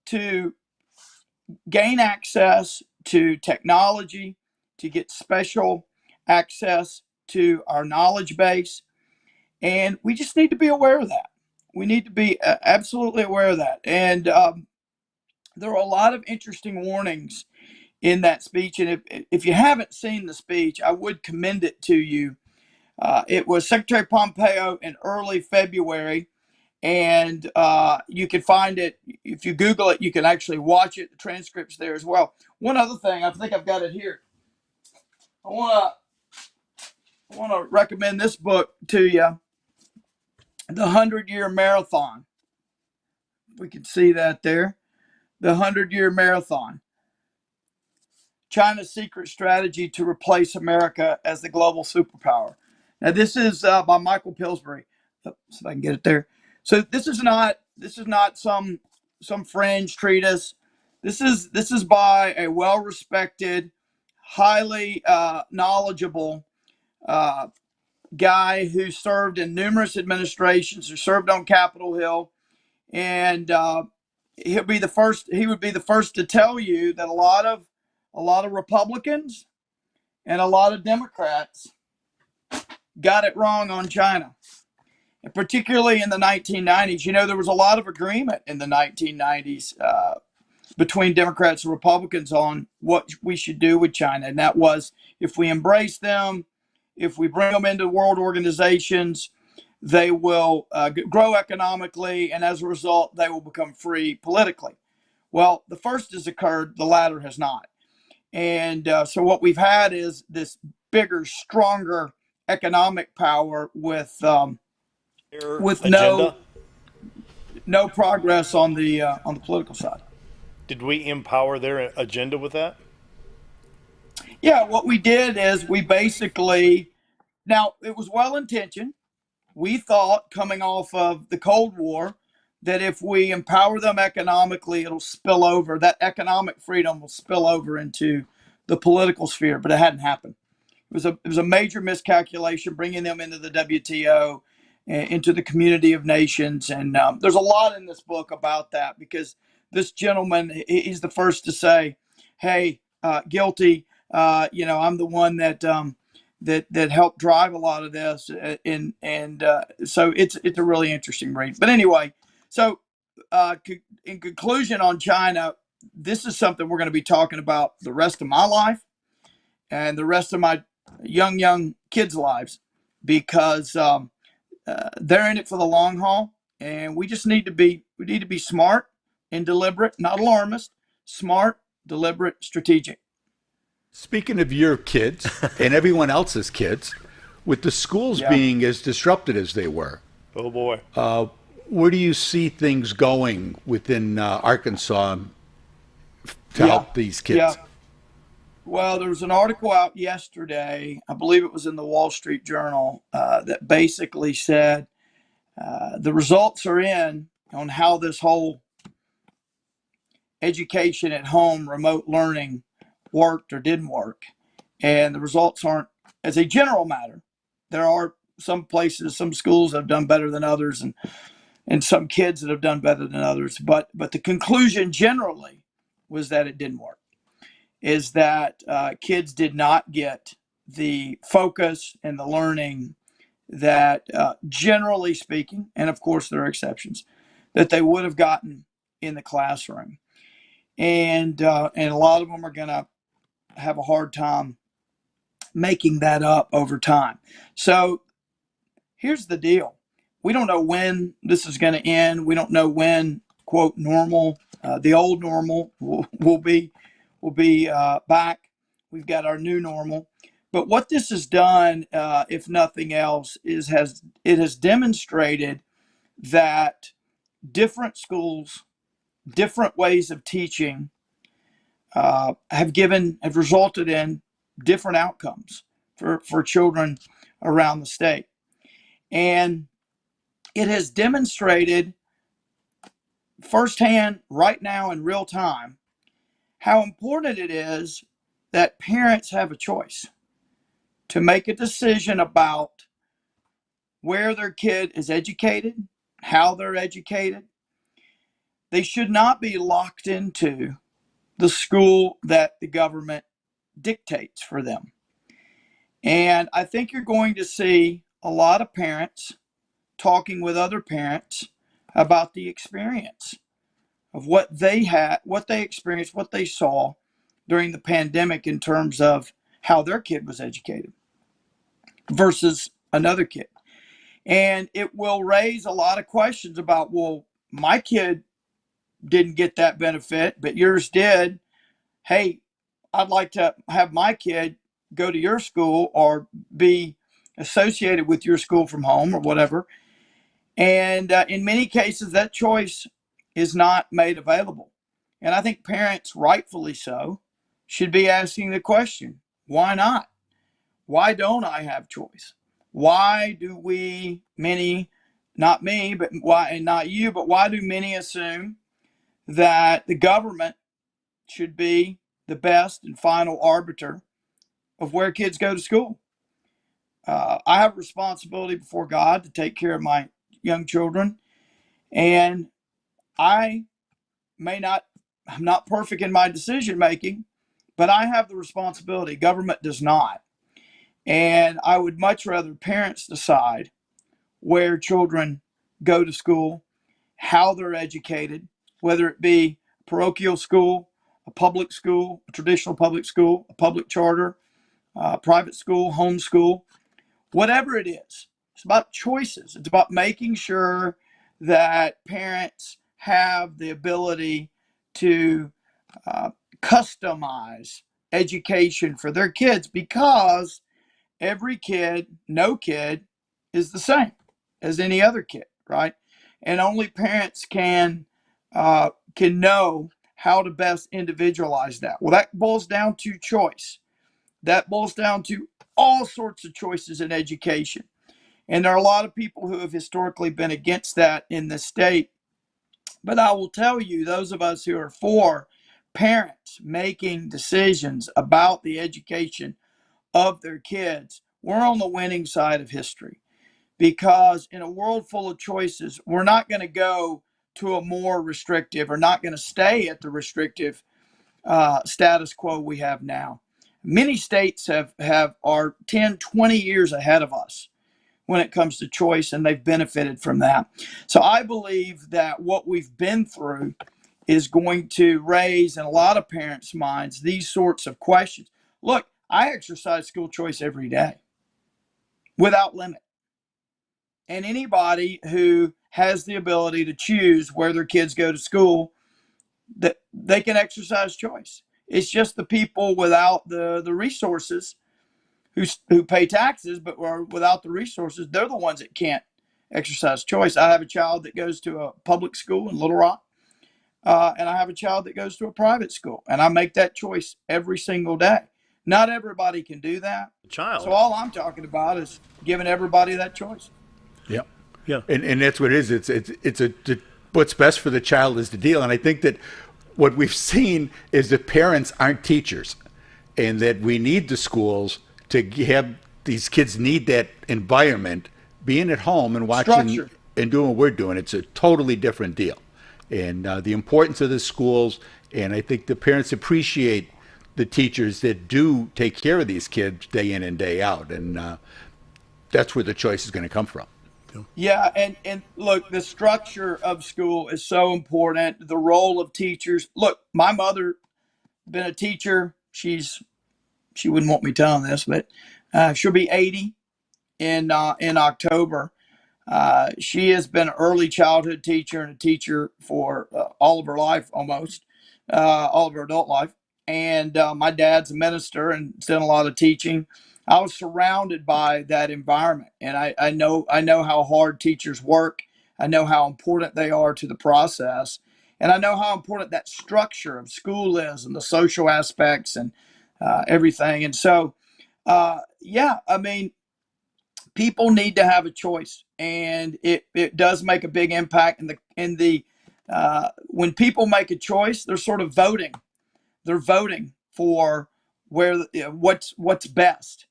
to gain access to technology, to get special access to our knowledge base. And we just need to be aware of that. We need to be absolutely aware of that. And there are a lot of interesting warnings in that speech. And if you haven't seen the speech, I would commend it to you. It was Secretary Pompeo in early February, and you can find it. If you Google it, you can actually watch it. The transcript's there as well. One other thing, I think I've got it here. I want to recommend this book to you, The 100-Year Marathon. We can see that there. The 100-Year Marathon. China's Secret Strategy to Replace America as the Global Superpower. Now, this is by Michael Pillsbury. See if I can get it there. So this is not some fringe treatise. This is by a well-respected, highly knowledgeable guy who served in numerous administrations, who served on Capitol Hill, and he would be the first to tell you that a lot of Republicans and a lot of Democrats got it wrong on China, and particularly in the 1990s. You know, there was a lot of agreement in the 1990s between Democrats and Republicans on what we should do with China, and that was if we embrace them, if we bring them into world organizations, they will grow economically, and as a result, they will become free politically. Well, the first has occurred, the latter has not. And so what we've had is this bigger, stronger economic power with no progress on the political side. Did we empower their agenda with that? Yeah, what we did is we basically, now it was well intentioned. we thought coming off of the Cold War that if we empower them economically, it'll spill over, that economic freedom will spill over into the political sphere, but it hadn't happened. It was a major miscalculation bringing them into the WTO, into the community of nations. And there's a lot in this book about that, because this gentleman, he's the first to say, hey, guilty. I'm the one that helped drive a lot of this. So it's a really interesting read. But anyway, so in conclusion on China, this is something we're going to be talking about the rest of my life and the rest of my young kids' lives, because they're in it for the long haul, and we need to be smart and deliberate, not alarmist, smart, deliberate, strategic. Speaking of your kids and everyone else's kids, with the schools being as disrupted as they were, oh boy, where do you see things going within Arkansas to help these kids? Yeah. Well, there was an article out yesterday, I believe it was in the Wall Street Journal, that basically said the results are in on how this whole education at home, remote learning worked or didn't work. And the results aren't, as a general matter, there are some places, some schools that have done better than others, and some kids that have done better than others. But the conclusion generally was that it didn't work. Is that kids did not get the focus and the learning that, generally speaking, and of course there are exceptions, that they would have gotten in the classroom. And a lot of them are going to have a hard time making that up over time. So here's the deal. We don't know when this is going to end. We don't know when, quote, normal, the old normal will be back. We've got our new normal. But what this has done, if nothing else, it has demonstrated that different schools, different ways of teaching have resulted in different outcomes for children around the state. And it has demonstrated firsthand right now in real time how important it is that parents have a choice to make a decision about where their kid is educated, how they're educated. They should not be locked into the school that the government dictates for them. And I think you're going to see a lot of parents talking with other parents about the experience of what they had, what they experienced, what they saw during the pandemic in terms of how their kid was educated versus another kid. And it will raise a lot of questions about, well, my kid didn't get that benefit, but yours did. Hey, I'd like to have my kid go to your school or be associated with your school from home or whatever. And in many cases, that choice is not made available. And I think parents, rightfully so, should be asking the question, why not? Why don't I have choice? Why do many, not me, but why, and not you, but why do many assume that the government should be the best and final arbiter of where kids go to school? I have a responsibility before God to take care of my young children, and I'm not perfect in my decision making, but I have the responsibility. Government does not. And I would much rather parents decide where children go to school, how they're educated, whether it be parochial school, a public school, a traditional public school, a public charter, private school, home school, whatever it is. It's about choices. It's about making sure that parents have the ability to customize education for their kids, because every kid, no kid, is the same as any other kid, right? And only parents can know how to best individualize that. Well, that boils down to choice. That boils down to all sorts of choices in education. And there are a lot of people who have historically been against that in this state. But I will tell you, those of us who are for parents making decisions about the education of their kids, we're on the winning side of history. Because in a world full of choices, we're not going to go to a more restrictive, or not going to stay at the restrictive status quo we have now. Many states are 10, 20 years ahead of us when it comes to choice, and they've benefited from that. So I believe that what we've been through is going to raise in a lot of parents' minds these sorts of questions. Look, I exercise school choice every day without limit. And anybody who has the ability to choose where their kids go to school, that they can exercise choice. It's just the people without the resources who pay taxes but are without the resources, they're the ones that can't exercise choice. I have a child that goes to a public school in Little Rock, and I have a child that goes to a private school, and I make that choice every single day. Not everybody can do that. Child. So all I'm talking about is giving everybody that choice. Yeah. Yeah. And that's what it is. It's what's best for the child is the deal. And I think that what we've seen is that parents aren't teachers, and that we need the schools to have these kids need that environment, being at home and watching Structure. and doing what we're doing. It's a totally different deal. And the importance of the schools, and I think the parents appreciate the teachers that do take care of these kids day in and day out. And that's where the choice is going to come from. Yeah, and look, the structure of school is so important. The role of teachers. Look, my mother been a teacher. She wouldn't want me telling this, but she'll be 80 in October. She has been an early childhood teacher and a teacher for all of her life, almost all of her adult life. And my dad's a minister and done a lot of teaching. I was surrounded by that environment, and I know how hard teachers work. I know how important they are to the process, and I know how important that structure of school is, and the social aspects, and everything. And so, yeah, I mean, people need to have a choice, and it does make a big impact. In the when people make a choice, they're sort of voting. They're voting for what's best.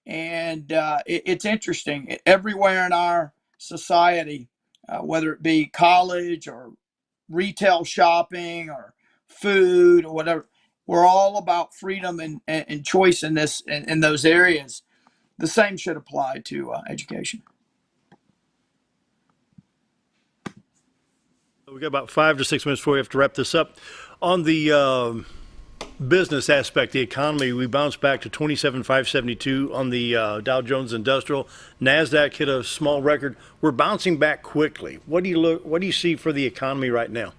And it's interesting. Everywhere in our society, whether it be college or retail shopping or food or whatever, we're all about freedom and choice in those areas. The same should apply to education. We got about 5 to 6 minutes before we have to wrap this up. On the business aspect, the economy, we bounced back to 27,572 on the Dow Jones Industrial. NASDAQ hit a small record. We're bouncing back quickly. What do you see for the economy right now?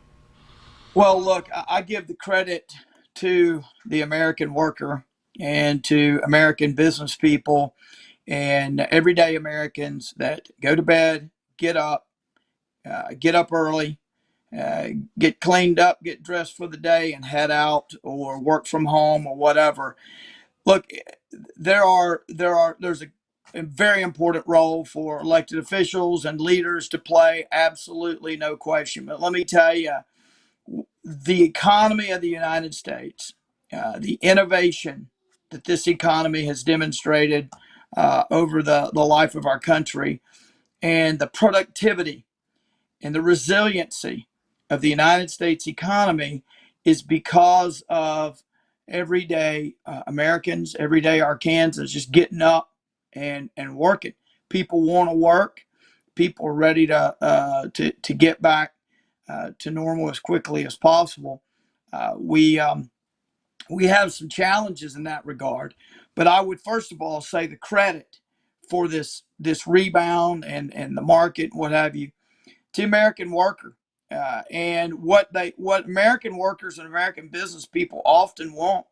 Well, look, I give the credit to the American worker and to American business people and everyday Americans that go to bed, get up early, get cleaned up, get dressed for the day, and head out or work from home or whatever. Look, there's a very important role for elected officials and leaders to play. Absolutely, no question. But let me tell you, the economy of the United States, the innovation that this economy has demonstrated over the life of our country, and the productivity and the resiliency of the United States economy is because of everyday Americans, everyday Arkansans just getting up and working. People want to work. People are ready to get back to normal as quickly as possible. We have some challenges in that regard, but I would first of all say the credit for this rebound and the market, what have you, to American worker. And what American workers and American business people often want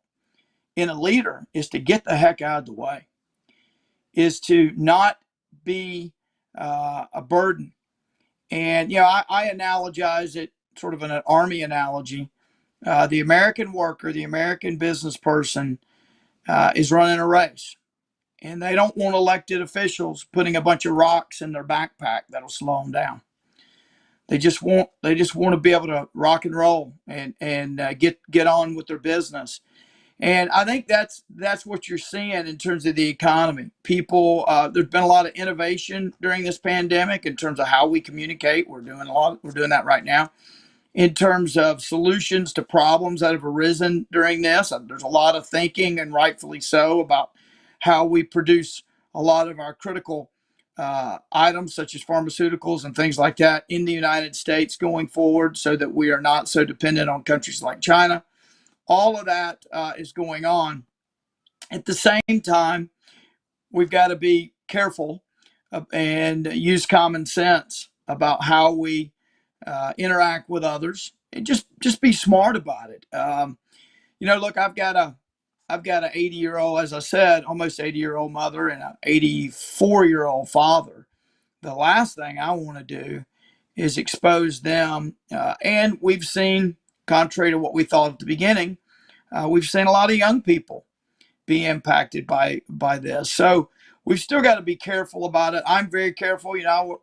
in a leader is to get the heck out of the way, is to not be a burden. And, I analogize it sort of an army analogy. The American worker, the American business person is running a race. and they don't want elected officials putting a bunch of rocks in their backpack that'll slow them down. They just want to be able to rock and roll and get on with their business. And I think that's what you're seeing in terms of the economy. People, there's been a lot of innovation during this pandemic in terms of how we communicate. We're doing that right now. In terms of solutions to problems that have arisen during this, there's a lot of thinking, and rightfully so, about how we produce a lot of our critical items such as pharmaceuticals and things like that in the United States going forward, so that we are not so dependent on countries like China. All of that is going on. At the same time, we've got to be careful and use common sense about how we interact with others, and just be smart about it. Look, I've got an 80-year-old, as I said, almost 80-year-old mother and an 84-year-old father. The last thing I want to do is expose them. And we've seen, contrary to what we thought at the beginning, we've seen a lot of young people be impacted by this. So we've still got to be careful about it. I'm very careful.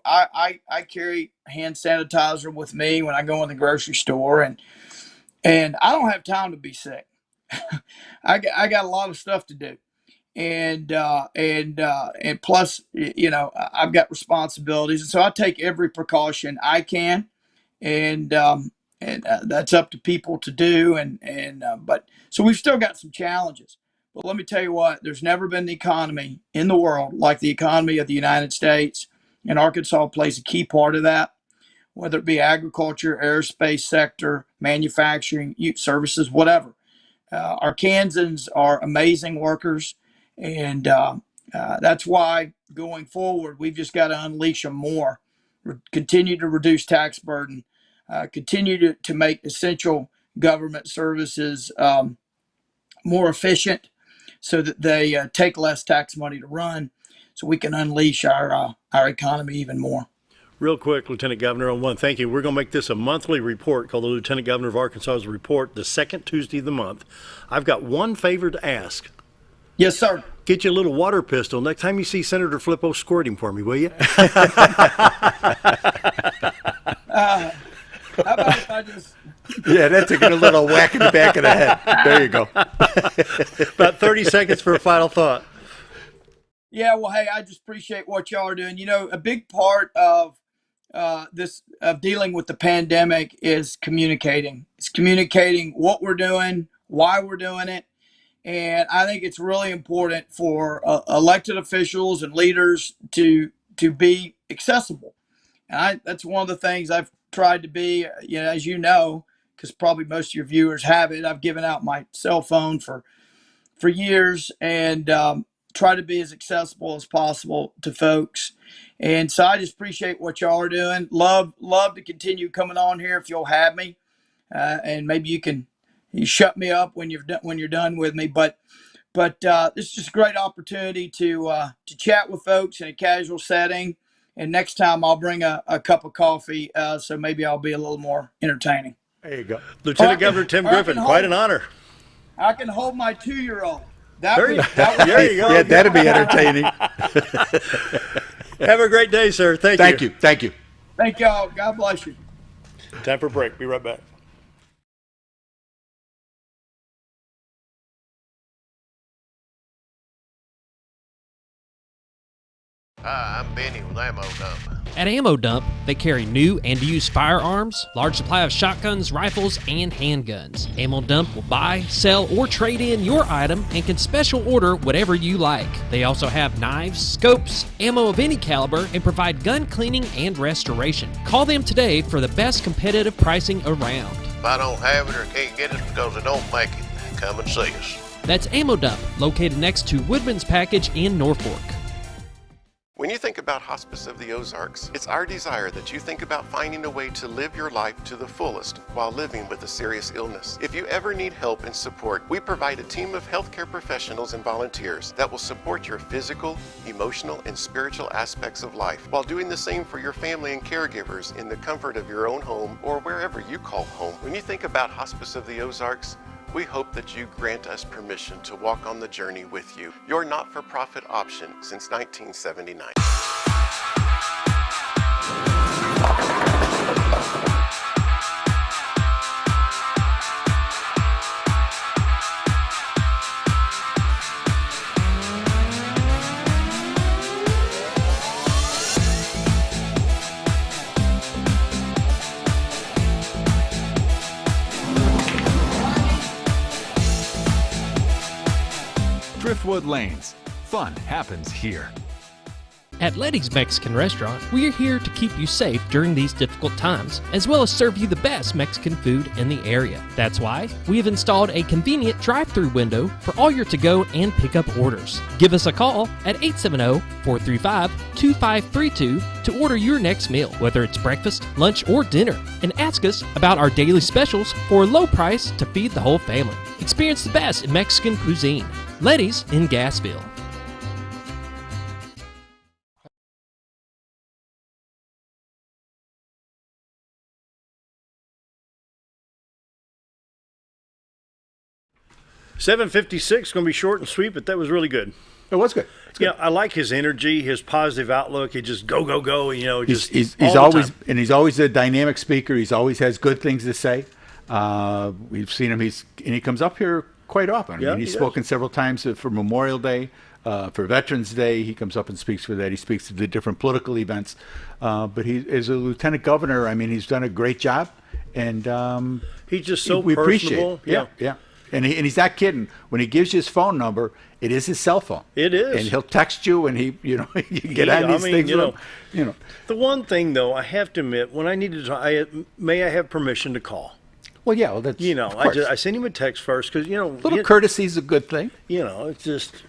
I carry hand sanitizer with me when I go in the grocery store, and I don't have time to be sick. I got a lot of stuff to do, and plus, I've got responsibilities, and so I take every precaution I can, and that's up to people to do, but so we've still got some challenges. But let me tell you what, there's never been an economy in the world like the economy of the United States, and Arkansas plays a key part of that, whether it be agriculture, aerospace sector, manufacturing, youth services, whatever. Arkansans are amazing workers, and that's why going forward, we've just got to unleash them more, continue to reduce tax burden, continue to make essential government services more efficient, so that they take less tax money to run, so we can unleash our economy even more. Real quick, Lieutenant Governor, on one, thank you. We're going to make this a monthly report called the Lieutenant Governor of Arkansas's Report, the second Tuesday of the month. I've got one favor to ask. Yes, sir. Get you a little water pistol. Next time you see Senator Flippo, squirt him for me, will you? How about if I just... Yeah, that took it a little whack in the back of the head. There you go. About 30 seconds for a final thought. Yeah, well, hey, I just appreciate what y'all are doing. A big part of dealing with the pandemic is communicating. It's communicating what we're doing, why we're doing it. And I think it's really important for elected officials and leaders to be accessible. And that's one of the things I've tried to be, as you know, because probably most of your viewers have it. I've given out my cell phone for years, and try to be as accessible as possible to folks. And so I just appreciate what y'all are doing. Love to continue coming on here if you'll have me, and maybe you shut me up when you're done with me. But this is just a great opportunity to chat with folks in a casual setting. And next time I'll bring a cup of coffee, so maybe I'll be a little more entertaining. There you go. Lieutenant Governor Tim Griffin, quite an honor. I can hold my 2-year-old. There you go. Yeah, that'd be entertaining. Have a great day, sir. Thank you. Thank you. Thank y'all. God bless you. Time for a break. Be right back. Hi, I'm Benny with Ammo Dump. At Ammo Dump, they carry new and used firearms, large supply of shotguns, rifles, and handguns. Ammo Dump will buy, sell, or trade in your item and can special order whatever you like. They also have knives, scopes, ammo of any caliber, and provide gun cleaning and restoration. Call them today for the best competitive pricing around. If I don't have it or can't get it because they don't make it, come and see us. That's Ammo Dump, located next to Woodman's Package in Norfolk. When you think about Hospice of the Ozarks, it's our desire that you think about finding a way to live your life to the fullest while living with a serious illness. If you ever need help and support, we provide a team of healthcare professionals and volunteers that will support your physical, emotional, and spiritual aspects of life while doing the same for your family and caregivers in the comfort of your own home or wherever you call home. When you think about Hospice of the Ozarks, we hope that you grant us permission to walk on the journey with you. Your not-for-profit option since 1979. Driftwood Lanes. Fun happens here. At Letty's Mexican Restaurant, we are here to keep you safe during these difficult times, as well as serve you the best Mexican food in the area. That's why we have installed a convenient drive-through window for all your to-go and pickup orders. Give us a call at 870-435-2532 to order your next meal, whether it's breakfast, lunch, or dinner, and ask us about our daily specials for a low price to feed the whole family. Experience the best in Mexican cuisine. Letty's in Gassville. $7.56, going to be short and sweet, but that was really good. It was good. Yeah, I like his energy, his positive outlook. He just go, go, go. You know, just he's all always the time. and he's always a dynamic speaker. He's always has good things to say. We've seen him. He comes up here quite often. Yeah, I mean, he's he spoken several times for Memorial Day, for Veterans Day. He comes up and speaks for that. He speaks to the different political events. But he, as a lieutenant governor, I mean, he's done a great job, and he's just so we appreciate personable. it. Yeah. And he's not kidding. When he gives you his phone number, it is his cell phone. It is. And he'll text you, and you can get on these things with him. The one thing, though, I have to admit, when I needed to, may I have permission to call? Well, yeah. Well, that's I sent him a text first because little courtesy is a good thing. It's just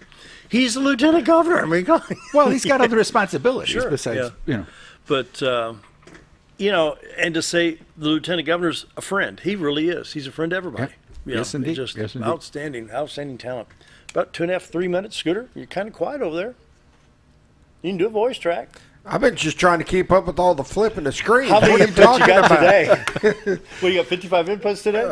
he's the lieutenant governor. I mean, well, he's got other responsibilities sure, besides But and to say the lieutenant governor's a friend, he really is. He's a friend to everybody. Yes, indeed. Just Yes, indeed. outstanding talent. About 2.5, 3 minutes, Scooter. You're kind of quiet over there. You can do a voice track. I've been just trying to keep up with all the flipping the screen. How many What are you inputs you got talking today? What, you got 55 inputs today?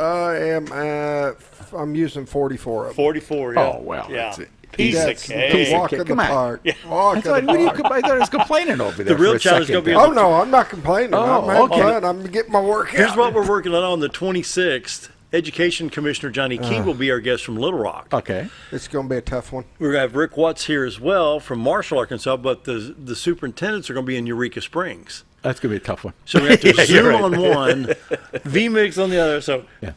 I'm using 44 of them. 44, yeah. Oh, well, yeah. that's it. Piece of cake. Walk in the Come on. park. Yeah. Walk in the I park. thought I was complaining over there. The real for a challenge is second gonna be there. Oh, no, I'm not complaining. Oh, I'm having okay. fun. I'm getting my work Here's out. what we're working on the 26th. Education Commissioner Johnny Key will be our guest from Little Rock. Okay. It's going to be a tough one. We're going to have Rick Watts here as well from Marshall, Arkansas, but the superintendents are going to be in Eureka Springs. That's going to be a tough one. So we have to Yeah, Zoom you're right. on one, V-Mix on the other. So Yeah.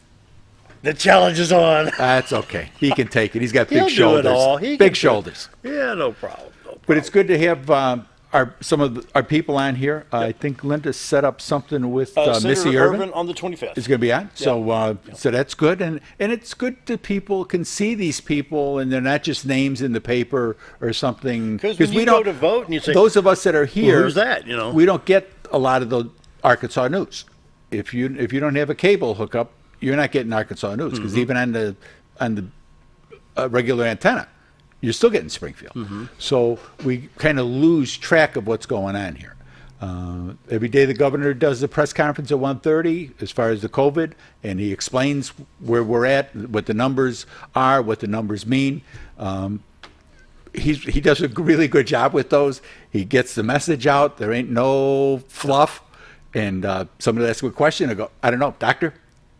the challenge is on. That's okay. He can take it. He's got big He'll do it shoulders. all. He can Big do it. shoulders. Yeah, no problem. But it's good to have some of our people on here. I think Linda set up something with Missy Senator Irvin. on the 25th. Is going to be on. So so that's good. And it's good that people can see these people and they're not just names in the paper or something. Because when you go to vote and you say, those of us that are here, well, who's that? We don't get a lot of the Arkansas news. If you don't have a cable hookup, you're not getting Arkansas news because even on the regular antenna, you're still getting Springfield. So we kind of lose track of what's going on here. Every day the governor does the press conference at 1:30 as far as the COVID, and he explains where we're at, what the numbers are, what the numbers mean. He does a really good job with those. He gets the message out. There ain't no fluff. And somebody asks a question, I go, I don't know, doctor.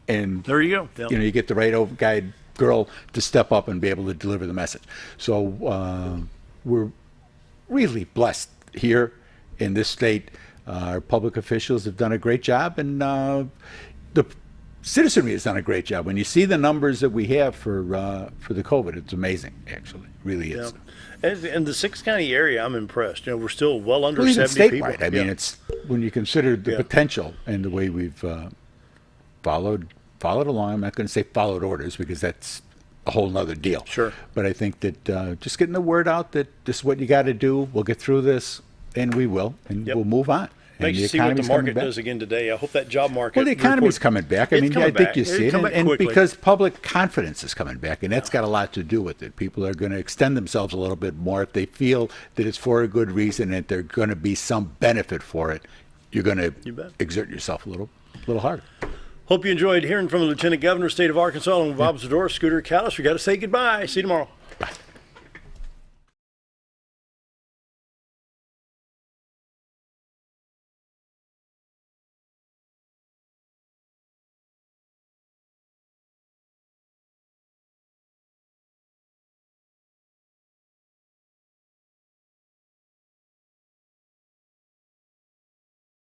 And there you go. Yeah. You get the right guy, girl to step up and be able to deliver the message. So we're really blessed here in this state. Our public officials have done a great job, and the citizenry has done a great job. When you see the numbers that we have for the COVID, it's amazing, actually. It really is. And the 6-county area, I'm impressed. We're still well under Even 70 people. statewide. I mean, it's when you consider the potential and the way we've followed along. I'm not going to say followed orders because that's a whole nother deal. Sure. But I think that just getting the word out that this is what you got to do. We'll get through this, and we will, and we'll move on. Nice to see what the market does again today. I hope that job market. Well, the economy's coming back. I mean, I think you see it, and because public confidence is coming back, and that's got a lot to do with it. People are going to extend themselves a little bit more if they feel that it's for a good reason and there's going to be some benefit for it. You're going to exert yourself a little harder. Hope you enjoyed hearing from the Lieutenant Governor, State of Arkansas, and Bob Zador, Scooter Callis. We got to say goodbye. See you tomorrow.